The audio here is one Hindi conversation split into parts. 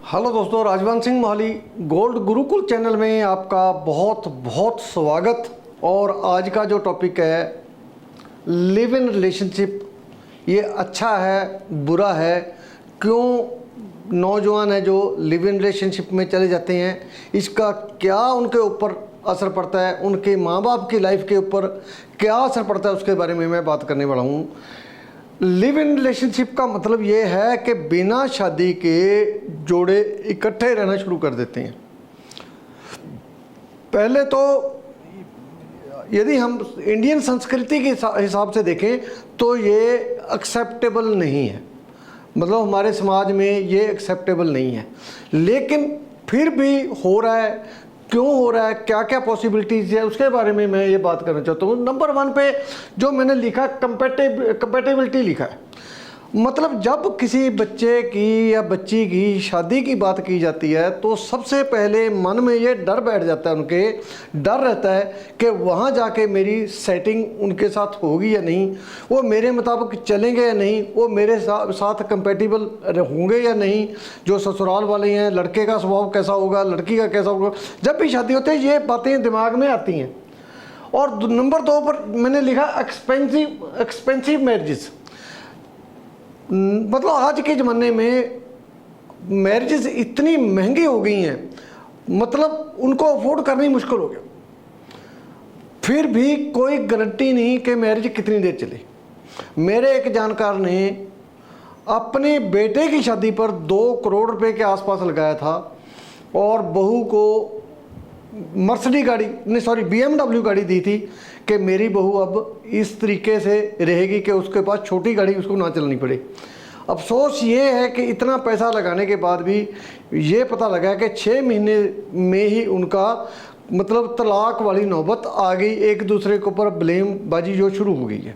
हेलो दोस्तों, राजवन सिंह मोहाली गोल्ड गुरुकुल चैनल में आपका बहुत बहुत स्वागत। और आज का जो टॉपिक है लिव इन रिलेशनशिप, ये अच्छा है बुरा है, क्यों नौजवान है जो लिव इन रिलेशनशिप में चले जाते हैं, इसका क्या उनके ऊपर असर पड़ता है, उनके माँ बाप की लाइफ के ऊपर क्या असर पड़ता है, उसके बारे में मैं बात करने वाला हूँ। लिव इन रिलेशनशिप का मतलब ये है कि बिना शादी के जोड़े इकट्ठे रहना शुरू कर देते हैं। पहले तो यदि हम इंडियन संस्कृति के हिसाब से देखें तो ये एक्सेप्टेबल नहीं है, मतलब हमारे समाज में ये एक्सेप्टेबल नहीं है, लेकिन फिर भी हो रहा है। क्यों हो रहा है, क्या क्या पॉसिबिलिटीज़ है, उसके बारे में मैं ये बात करना चाहता हूँ। नंबर 1 पे जो मैंने लिखा कंपेटेबिलिटी लिखा है, मतलब जब किसी बच्चे की या बच्ची की शादी की बात की जाती है तो सबसे पहले मन में ये डर बैठ जाता है, उनके डर रहता है कि वहाँ जाके मेरी सेटिंग उनके साथ होगी या नहीं, वो मेरे मुताबिक चलेंगे या नहीं, वो मेरे साथ कंपेटिबल होंगे या नहीं, जो ससुराल वाले हैं, लड़के का स्वभाव कैसा होगा, लड़की का कैसा होगा। जब भी शादी होती है ये बातें दिमाग में आती हैं। और नंबर 2 पर मैंने लिखा एक्सपेंसिव मैरिजेस, मतलब आज के ज़माने में मैरिजेस इतनी महंगी हो गई हैं, मतलब उनको अफोर्ड करनी मुश्किल हो गया। फिर भी कोई गारंटी नहीं कि मैरिज कितनी देर चले। मेरे एक जानकार ने अपने बेटे की शादी पर 2 करोड़ रुपए के आसपास लगाया था और बहू को BMW गाड़ी दी थी कि मेरी बहू अब इस तरीके से रहेगी कि उसके पास छोटी गाड़ी उसको ना चलानी पड़े। अफसोस ये है कि इतना पैसा लगाने के बाद भी ये पता लगा कि 6 महीने में ही उनका मतलब तलाक वाली नौबत आ गई, एक दूसरे के ऊपर ब्लेम बाजी जो शुरू हो गई है।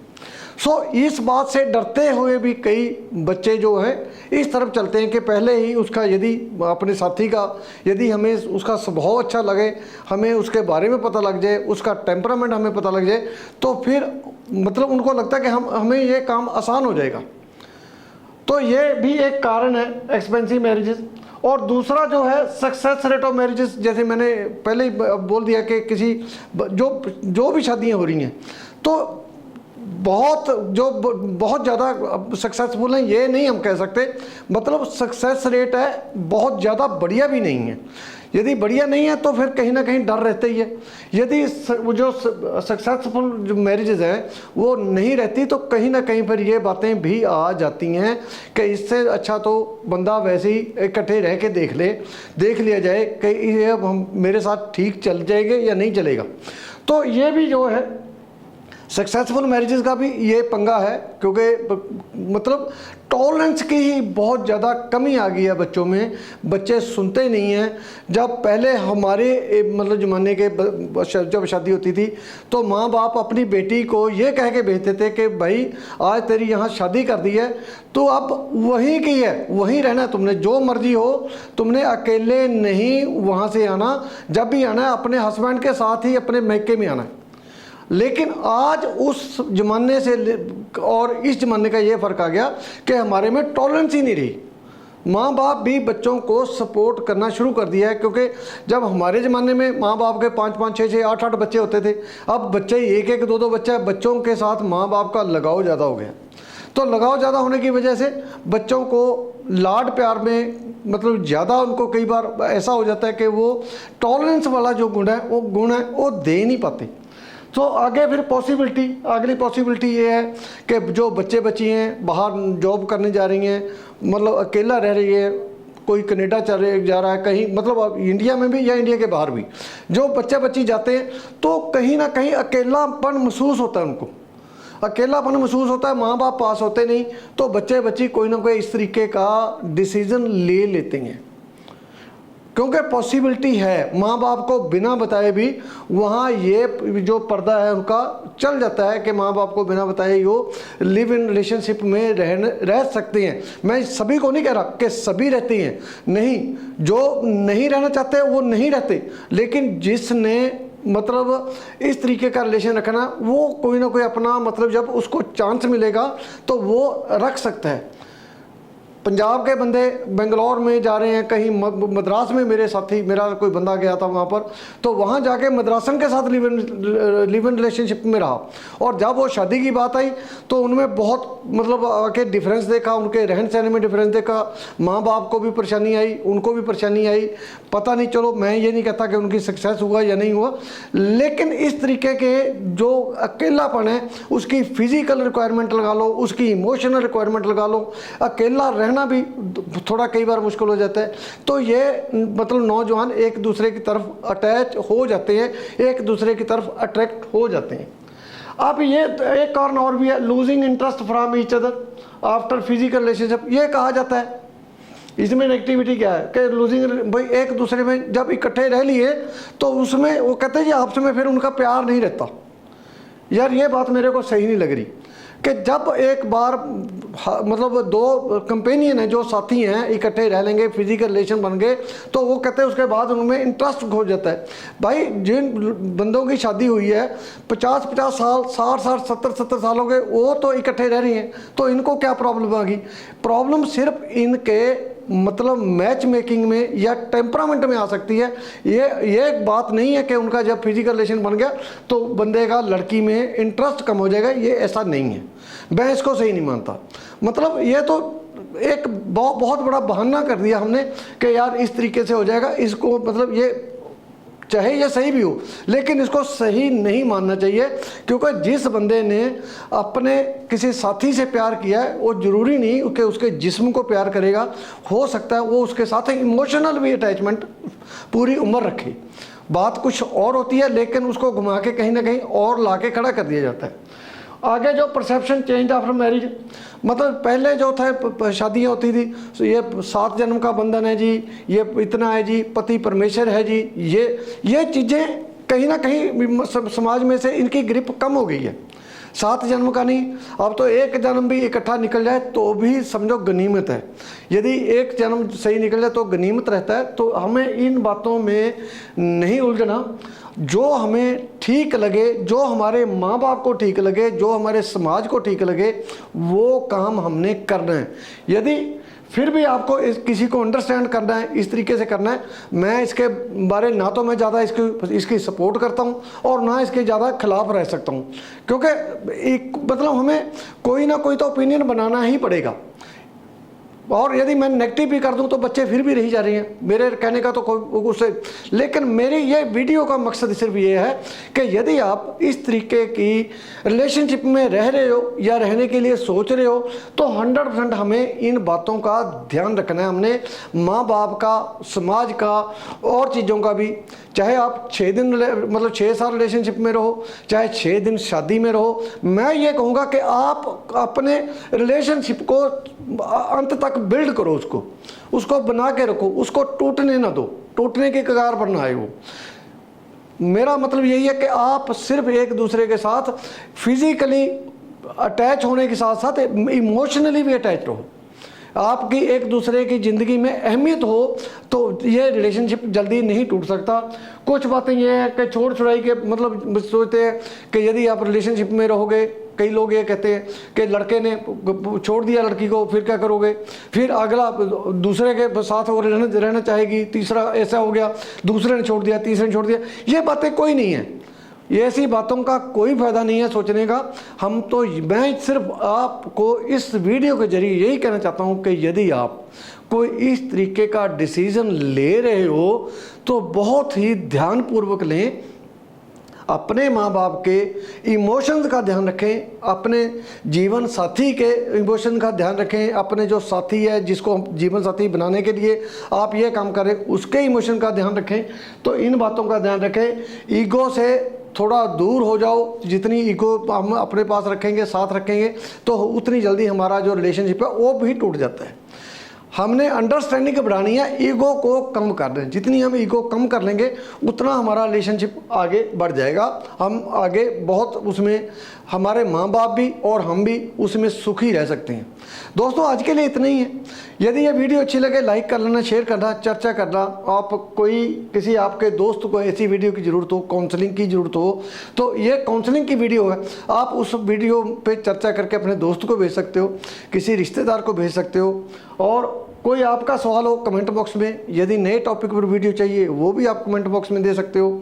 इस बात से डरते हुए भी कई बच्चे जो हैं इस तरफ चलते हैं कि पहले ही उसका यदि अपने साथी का यदि हमें उसका स्वभाव अच्छा लगे, हमें उसके बारे में पता लग जाए, उसका टेम्परामेंट हमें पता लग जाए, तो फिर मतलब उनको लगता है कि हमें ये काम आसान हो जाएगा। तो ये भी एक कारण है एक्सपेंसिव मैरिजेस। और दूसरा जो है सक्सेस रेट ऑफ मैरिजेस, जैसे मैंने पहले ही बोल दिया कि किसी जो भी शादियाँ हो रही हैं तो बहुत ज़्यादा सक्सेसफुल हैं ये नहीं हम कह सकते, मतलब सक्सेस रेट है बहुत ज़्यादा बढ़िया भी नहीं है। यदि बढ़िया नहीं है तो फिर कहीं ना कहीं डर रहता ही है। यदि जो सक्सेसफुल जो मैरिजेज हैं वो नहीं रहती तो कहीं ना कहीं पर ये बातें भी आ जाती हैं कि इससे अच्छा तो बंदा वैसे ही इकट्ठे रह के देख लिया जाए कि ये हम मेरे साथ ठीक चल जाएंगे या नहीं चलेगा। तो ये भी जो है सक्सेसफुल मैरिजेस का भी ये पंगा है, क्योंकि मतलब टॉलरेंस की ही बहुत ज़्यादा कमी आ गई है बच्चों में, बच्चे सुनते नहीं हैं। जब पहले हमारे मतलब ज़माने के जब शादी होती थी तो माँ बाप अपनी बेटी को ये कह के भेजते थे कि भाई आज तेरी यहाँ शादी कर दी है तो अब वहीं की है, वहीं रहना, तुमने जो मर्जी हो, तुमने अकेले नहीं वहाँ से आना, जब भी आना है अपने हस्बैंड के साथ ही अपने मैके में आना है। लेकिन आज उस ज़माने से और इस ज़माने का ये फ़र्क आ गया कि हमारे में टॉलरेंस ही नहीं रही। माँ बाप भी बच्चों को सपोर्ट करना शुरू कर दिया है, क्योंकि जब हमारे ज़माने में माँ बाप के 5-5, 6-6, 8-8 बच्चे होते थे, अब बच्चे 1-1, 2-2 बच्चे, बच्चों के साथ माँ बाप का लगाव ज़्यादा हो गया। तो लगाव ज़्यादा होने की वजह से बच्चों को लाड प्यार में मतलब ज़्यादा उनको कई बार ऐसा हो जाता है कि वो टॉलरेंस वाला जो गुण है वो दे नहीं पाते। तो आगे फिर अगली पॉसिबिलिटी ये है कि जो बच्ची हैं बाहर जॉब करने जा रही हैं, मतलब अकेला रह रही है, कोई कनाडा जा रहा है कहीं, मतलब इंडिया में भी या इंडिया के बाहर भी जो बच्ची जाते हैं तो कहीं ना कहीं अकेलापन महसूस होता है, उनको अकेलापन महसूस होता है, माँ बाप पास होते नहीं, तो बच्ची कोई ना कोई इस तरीके का डिसीज़न ले लेते हैं। क्योंकि पॉसिबिलिटी है माँ बाप को बिना बताए भी वहाँ ये जो पर्दा है उनका चल जाता है कि माँ बाप को बिना बताए वो लिव इन रिलेशनशिप में रह सकते हैं। मैं सभी को नहीं कह रहा कि सभी रहते हैं, नहीं, जो नहीं रहना चाहते वो नहीं रहते, लेकिन जिसने मतलब इस तरीके का रिलेशन रखना वो कोई ना कोई अपना मतलब जब उसको चांस मिलेगा तो वो रख सकता है। पंजाब के बंदे बेंगलोर में जा रहे हैं, कहीं मद्रास में मेरे साथी, मेरा कोई बंदा गया था वहाँ पर, तो वहाँ जाके मद्रासन के साथ लिव इन रिलेशनशिप में रहा, और जब वो शादी की बात आई तो उनमें बहुत मतलब आके डिफरेंस देखा, उनके रहन सहन में डिफरेंस देखा, माँ बाप को भी परेशानी आई, उनको भी परेशानी आई। पता नहीं, चलो मैं ये नहीं कहता कि उनकी सक्सेस हुआ या नहीं हुआ, लेकिन इस तरीके के जो अकेलापन है उसकी फिजिकल रिक्वायरमेंट लगा लो, उसकी इमोशनल रिक्वायरमेंट लगा लो, अकेला रहना भी थोड़ा कई बार मुश्किल हो जाता है। तो ये मतलब नौजवान एक दूसरे की तरफ अटैच हो जाते हैं, एक दूसरे की तरफ अट्रैक्ट हो जाते हैं। अब ये एक कारण और भी है, losing interest from each other after physical relationship. ये कहा जाता है, इसमें नेगेटिविटी क्या है कि लूजिंग, भाई एक दूसरे में जब इकट्ठे रह लिए तो उसमें वो कहते हैं कि आपस में फिर उनका प्यार नहीं रहता। यार ये बात मेरे को सही नहीं लग रही कि जब एक बार मतलब दो कंपेनियन हैं, जो साथी हैं, इकट्ठे रह लेंगे, फिजिकल रिलेशन बन गए, तो वो कहते हैं उसके बाद उनमें इंटरेस्ट खो जाता है। भाई जिन बंदों की शादी हुई है 50-50 साल, 60-60, 70-70 साल हो गए, वो तो इकट्ठे रह रही हैं, तो इनको क्या प्रॉब्लम आ गई? प्रॉब्लम सिर्फ इनके मतलब मैच मेकिंग में या टेम्परामेंट में आ सकती है। ये एक बात नहीं है कि उनका जब फिजिकल रिलेशन बन गया तो बंदे का लड़की में इंटरेस्ट कम हो जाएगा, ये ऐसा नहीं है। मैं इसको सही नहीं मानता। मतलब ये तो एक बहुत बड़ा बहाना कर दिया हमने कि यार इस तरीके से हो जाएगा, इसको मतलब ये चाहे ये सही भी हो लेकिन इसको सही नहीं मानना चाहिए, क्योंकि जिस बंदे ने अपने किसी साथी से प्यार किया है वो ज़रूरी नहीं कि उसके जिस्म को प्यार करेगा, हो सकता है वो उसके साथ इमोशनल भी अटैचमेंट पूरी उम्र रखे। बात कुछ और होती है, लेकिन उसको घुमा के कहीं ना कहीं और ला के खड़ा कर दिया जाता है। आगे जो परसेप्शन चेंज आफ्टर मैरिज, मतलब पहले जो था शादियाँ होती थी तो ये 7 जन्म का बंधन है जी, ये इतना है जी, पति परमेश्वर है जी, ये चीज़ें कहीं ना कहीं समाज में से इनकी ग्रिप कम हो गई है। 7 जन्म का नहीं, अब तो 1 जन्म भी इकट्ठा निकल जाए तो भी समझो गनीमत है। यदि 1 जन्म सही निकल जाए तो गनीमत रहता है। तो हमें इन बातों में नहीं उलझना, जो हमें ठीक लगे, जो हमारे माँ बाप को ठीक लगे, जो हमारे समाज को ठीक लगे, वो काम हमने करना है। यदि फिर भी आपको किसी को अंडरस्टैंड करना है, इस तरीके से करना है, मैं इसके बारे ना तो मैं ज़्यादा इसकी सपोर्ट करता हूँ और ना इसके ज़्यादा खिलाफ रह सकता हूँ, क्योंकि एक मतलब हमें कोई ना कोई तो ओपिनियन बनाना ही पड़ेगा। और यदि मैं नेगेटिव भी कर दूं तो बच्चे फिर भी रही जा रहे हैं, मेरे कहने का तो कोई उससे। लेकिन मेरी ये वीडियो का मकसद सिर्फ ये है कि यदि आप इस तरीके की रिलेशनशिप में रह रहे हो या रहने के लिए सोच रहे हो तो 100% हमें इन बातों का ध्यान रखना है। हमने माँ बाप का, समाज का और चीज़ों का भी, चाहे आप 6 दिन मतलब 6 साल रिलेशनशिप में रहो, चाहे 6 दिन शादी में रहो, मैं ये कहूँगा कि आप अपने रिलेशनशिप को अंत तक बिल्ड करो, उसको बना के रखो, उसको टूटने ना दो, टूटने के कगार पर ना आए वो। मेरा मतलब यही है कि आप सिर्फ एक दूसरे के साथ फिजिकली अटैच होने के साथ साथ इमोशनली भी अटैच रहो। आपकी एक दूसरे की ज़िंदगी में अहमियत हो तो ये रिलेशनशिप जल्दी नहीं टूट सकता। कुछ बातें ये हैं कि छोड़ छुड़ाई के मतलब सोचते हैं कि यदि आप रिलेशनशिप में रहोगे, कई लोग ये कहते हैं कि लड़के ने छोड़ दिया लड़की को, फिर क्या करोगे, फिर अगला दूसरे के साथ वो रहना चाहेगी, तीसरा ऐसा हो गया, दूसरे ने छोड़ दिया, तीसरे ने छोड़ दिया। ये बातें कोई नहीं है, ये ऐसी बातों का कोई फ़ायदा नहीं है सोचने का। मैं सिर्फ आपको इस वीडियो के जरिए यही कहना चाहता हूँ कि यदि आप कोई इस तरीके का डिसीज़न ले रहे हो तो बहुत ही ध्यानपूर्वक लें, अपने माँ बाप के इमोशंस का ध्यान रखें, अपने जीवन साथी के इमोशन का ध्यान रखें, अपने जो साथी है जिसको जीवन साथी बनाने के लिए आप ये काम करें उसके इमोशन का ध्यान रखें। तो इन बातों का ध्यान रखें, ईगो से थोड़ा दूर हो जाओ। जितनी ईगो हम अपने पास रखेंगे, साथ रखेंगे, तो उतनी जल्दी हमारा जो रिलेशनशिप है वो भी टूट जाता है। हमने अंडरस्टैंडिंग बढ़ानी है, ईगो को कम कर दें। जितनी हम ईगो कम कर लेंगे उतना हमारा रिलेशनशिप आगे बढ़ जाएगा। हम आगे बहुत उसमें, हमारे माँ बाप भी और हम भी उसमें सुखी रह सकते हैं। दोस्तों आज के लिए इतना ही है। यदि ये वीडियो अच्छी लगे लाइक कर लेना, शेयर करना, चर्चा करना। आप कोई किसी आपके दोस्त को ऐसी वीडियो की ज़रूरत हो, काउंसलिंग की ज़रूरत हो, तो ये काउंसलिंग की वीडियो है, आप उस वीडियो पे चर्चा करके अपने दोस्त को भेज सकते हो, किसी रिश्तेदार को भेज सकते हो। और कोई आपका सवाल हो कमेंट बॉक्स में, यदि नए टॉपिक पर वीडियो चाहिए वो भी आप कमेंट बॉक्स में दे सकते हो।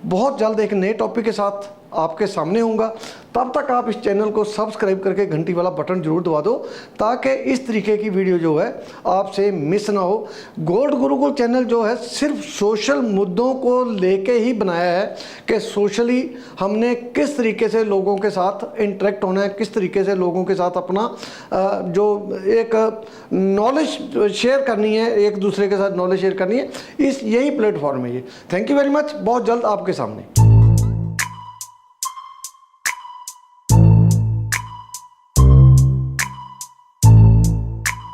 बहुत जल्द एक नए टॉपिक के साथ आपके सामने होऊंगा। तब तक आप इस चैनल को सब्सक्राइब करके घंटी वाला बटन जरूर दबा दो, ताकि इस तरीके की वीडियो जो है आपसे मिस ना हो। गोल्ड गुरुकुल चैनल जो है सिर्फ सोशल मुद्दों को लेके ही बनाया है कि सोशली हमने किस तरीके से लोगों के साथ इंटरेक्ट होना है, किस तरीके से लोगों के साथ अपना जो एक नॉलेज शेयर करनी है, एक दूसरे के साथ नॉलेज शेयर करनी है, इस यही प्लेटफॉर्म है ये। Thank you very much. बहुत जल्द आपके सामने।